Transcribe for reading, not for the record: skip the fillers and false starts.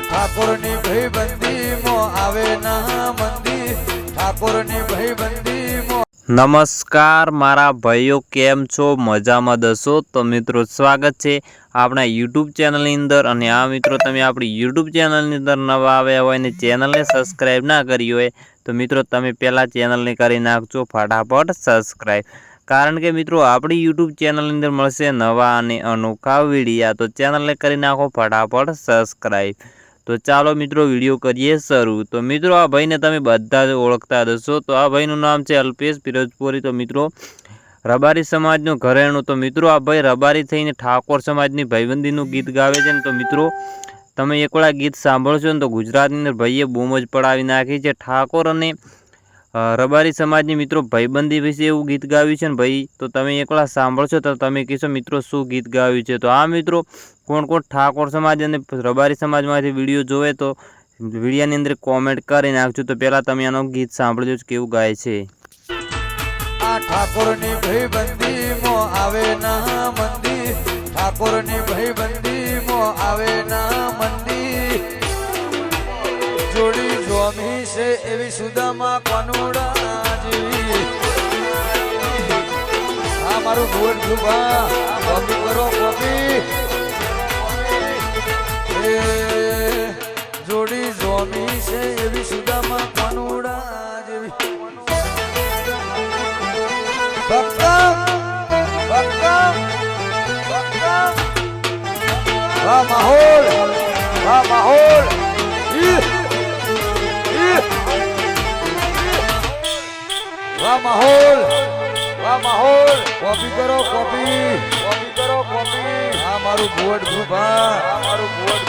ઠાકોરની ભાઈબંધી મો આવે ના મંદી ઠાકોરની ભાઈબંધી મો। નમસ્કાર મારા ભાઈઓ, કેમ છો? મજામાં દસો? તો મિત્રો સ્વાગત છે આપણા યુટ્યુબ ચેનલની અંદર। અને આ મિત્રો તમે આપણી યુટ્યુબ ચેનલની અંદર નવા આવ્યા હોય અને ચેનલને સબસ્ક્રાઈબ ના કરી હોય તો મિત્રો તમે પહેલાં ચેનલને કરી નાખજો ફટાફટ સબસ્ક્રાઈબ। કારણ કે મિત્રો આપણી યુટ્યુબ ચેનલની અંદર મળશે નવા અને અનોખા વિડીયા, તો ચેનલને કરી નાખો ફટાફટ સબસ્ક્રાઈબ। તો ચાલો મિત્રો વિડીયો કરીએ શરૂ। તો મિત્રો આ ભાઈને તમે બધા જ ઓળખતા હશો। તો આ ભાઈનું નામ છે અલ્પેશ પિરોજપુરી। તો મિત્રો રબારી સમાજનું ઘરેણું। તો મિત્રો આ ભાઈ રબારી થઈને ઠાકોર સમાજની ભાઈબંધીનું ગીત ગાવે છે ને। તો મિત્રો તમે એકવાર ગીત સાંભળશો ને તો ગુજરાતની અંદર ભાઈએ બૂમ જ પડાવી નાખી છે। ઠાકોર અને રબારી સમાજની મિત્રો ભાઈબંધી વિશે એવું ગીત ગાવ્યું છે ને ભાઈ, તો તમે એકવાર સાંભળશો તો તમે કહેશો મિત્રો શું ગીત ગાવ્યું છે। તો આ મિત્રો કોણ કોણ ઠાકોર સમાજ અને રબારી સમાજમાંથી વિડીયો જોવે તો વિડીયાની અંદર કોમેન્ટ કરી નાખજો। તો પહેલાં તમે આનું ગીત સાંભળજો કેવું ગાય છે। આ ઠાકોરની ભાઈબંધી મો આવે ના મંદી ઠાકોરની ભાઈબંધી મો આવે ના મંદી જોડી જોમી છે એવી સુદામા કાનુડા જેવી। આ મારું ભુવન સુભા કોપી કરો કોપી। જોડી જોમી છે એવી સુદામા કાનુડા જેવી। ભક્તમ ભક્તમ ભક્તમ વાહ માહોલ વાહ માહોલ વાહ માહોલ વાહ માહોલ। કોપી કરો કોપી કોપી કરો કોપી। આ મારું ભુવન સુભા આ મારું ભુવન